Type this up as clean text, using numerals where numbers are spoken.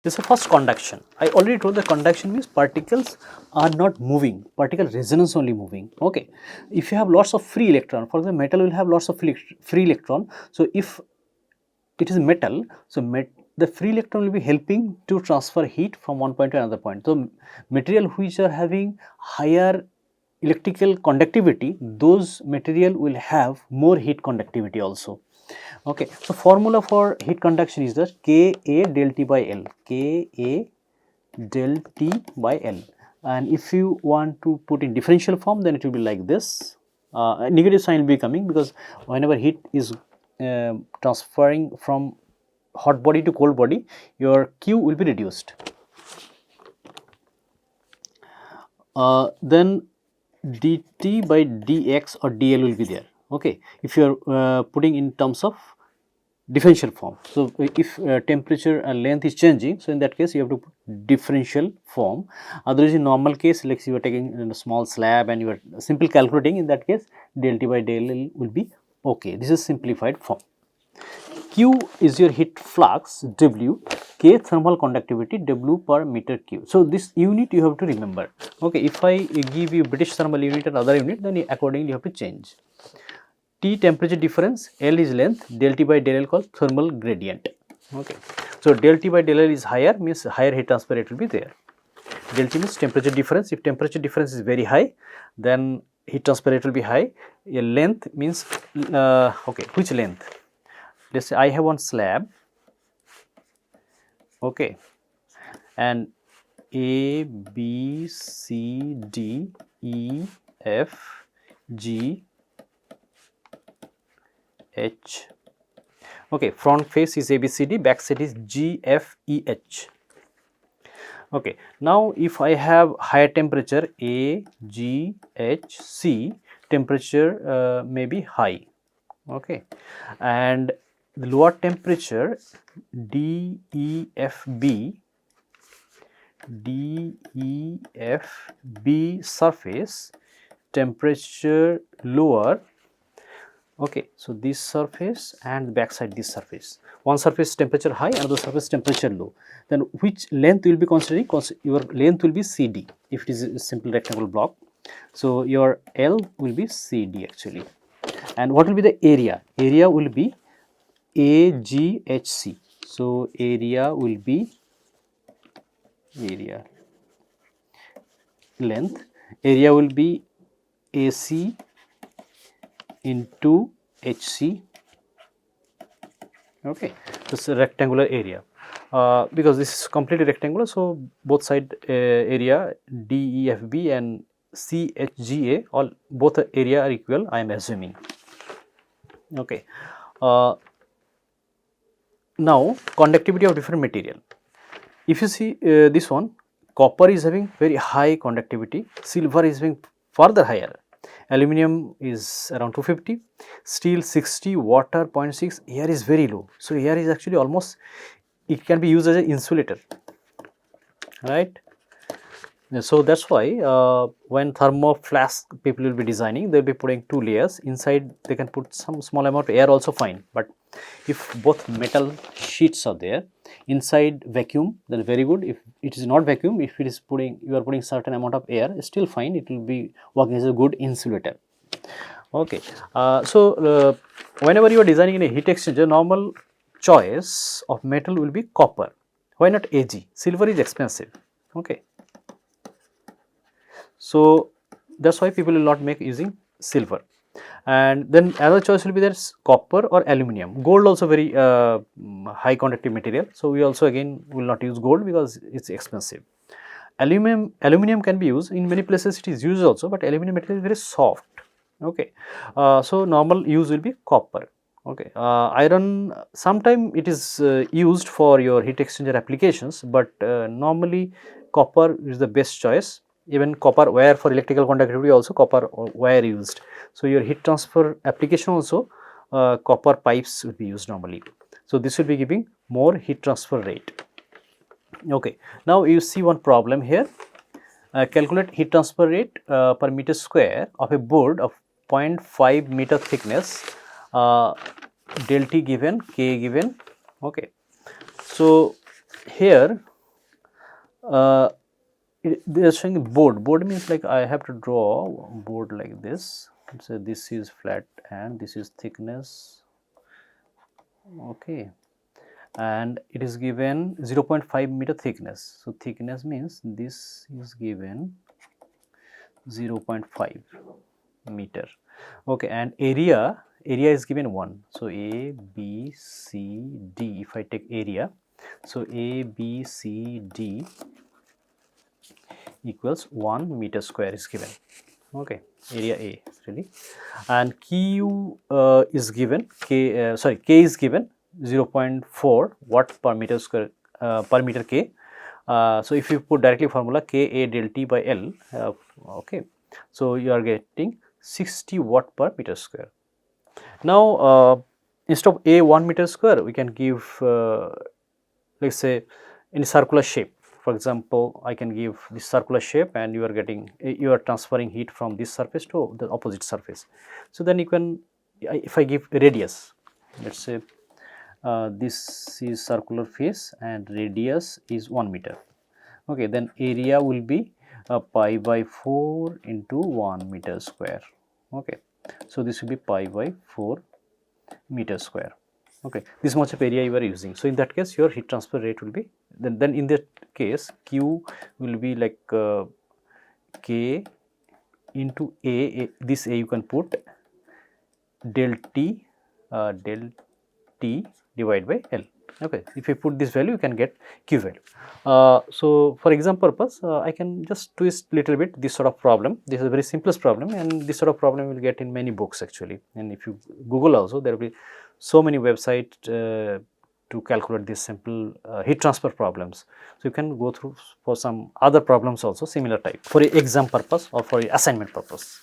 This is first conduction. I already told the conduction means particles are not moving, particle resonance only moving. Okay. If you have lots of free electron, for example, metal will have lots of free electron. So if it is metal, so the free electron will be helping to transfer heat from one point to another point. So material which are having higher electrical conductivity, those material will have more heat conductivity also. Okay, so formula for heat conduction is that Ka del T by L, Ka del T by L, and if you want to put in differential form, then it will be like this. Negative sign will be coming because whenever heat is transferring from hot body to cold body, your Q will be reduced. Then dt by dx or dl will be there. Okay, if you are putting in terms of differential form. So if temperature and length is changing, so in that case you have to put differential form. Otherwise, in normal case, like you are taking a small slab and you are simple calculating, in that case del T by del L will be okay. This is simplified form. Q is your heat flux, W, K thermal conductivity, W per meter cube. So this unit you have to remember. Okay, if I give you British thermal unit and other unit, then accordingly you have to change. T temperature difference, L is length, del T by del L called thermal gradient. Okay, so del T by del L is higher, means higher heat transfer rate will be there. Del T means temperature difference. If temperature difference is very high, then heat transfer rate will be high. A length means okay, which length? Let's say I have one slab, okay, and A, B, C, D, E, F, G, H. Okay, front face is ABCD, back side is G, F, E, H. Okay, now if I have higher temperature A, G, H, C, temperature may be high. Okay, and the lower temperature D, E, F, B, D, E, F, B surface, temperature lower. Okay, so this surface and backside this surface. One surface temperature high, another surface temperature low. Then which length you will be considering? Your length will be CD if it is a simple rectangle block. So your L will be CD actually. And what will be the area? Area will be AGHC. So area will be area, length, area will be AC into HC. Okay, this is a rectangular area. Because this is completely rectangular, so both side area DEFB and CHGA, all both area are equal, I am assuming. Okay. Now conductivity of different material. If you see this one, copper is having very high conductivity, silver is having further higher, aluminum is around 250, steel 60, water 0.6, air is very low. So air is actually almost, it can be used as an insulator, right? So that's why when thermoflask people will be designing, they will be putting two layers. Inside they can put some small amount of air also fine, but if both metal sheets are there, inside vacuum, then very good. If it is not vacuum, if it is putting, you are putting certain amount of air, still fine, it will be working as a good insulator. Okay, whenever you are designing in a heat exchanger, normal choice of metal will be copper. Why not Ag? Silver is expensive. Okay, so that's why people will not make using silver. And then another choice will be there copper or aluminum. Gold also very high conductive material, so we also again will not use gold because it's expensive. Aluminum can be used in many places, it is used also, but aluminum material is very soft. Okay, so normal use will be copper. Okay, iron sometime it is used for your heat exchanger applications, but normally copper is the best choice. Even copper wire for electrical conductivity also copper wire used. So your heat transfer application also copper pipes will be used normally. So this will be giving more heat transfer rate. Okay, now you see one problem here. Calculate heat transfer rate per meter square of a board of 0.5 meter thickness, del T given, K given. Okay, so here they are showing board. Board means like I have to draw board like this. So this is flat and this is thickness. Okay, and it is given 0.5 meter thickness. So thickness means this is given 0.5 meter. Okay, and area is given 1. So A, B, C, D. If I take area, so A, B, C, D equals 1 meter square is given. Okay, area A really, and Q is given K. K is given 0.4 watt per meter square per meter K. So if you put directly formula K A del T by L, okay, so you are getting 60 watt per meter square. Now instead of A 1 meter square, we can give let's say in circular shape. For example, I can give this circular shape and you are getting, you are transferring heat from this surface to the opposite surface. So then you can, if I give radius, let's say this is circular face and radius is 1 meter. Okay, then area will be pi by 4 into 1 meter square. Okay, so this will be pi by 4 meter square. Okay, this much of area you are using. So in that case, your heat transfer rate will be, then in that case Q will be like K into A, this A you can put del T divided by L. Okay, if you put this value, you can get Q value. So for example purpose, I can just twist little bit this sort of problem. This is a very simplest problem, and this sort of problem you will get in many books actually. And if you Google also, there will be so many websites to calculate these simple heat transfer problems. So you can go through for some other problems also similar type for exam purpose or for assignment purpose.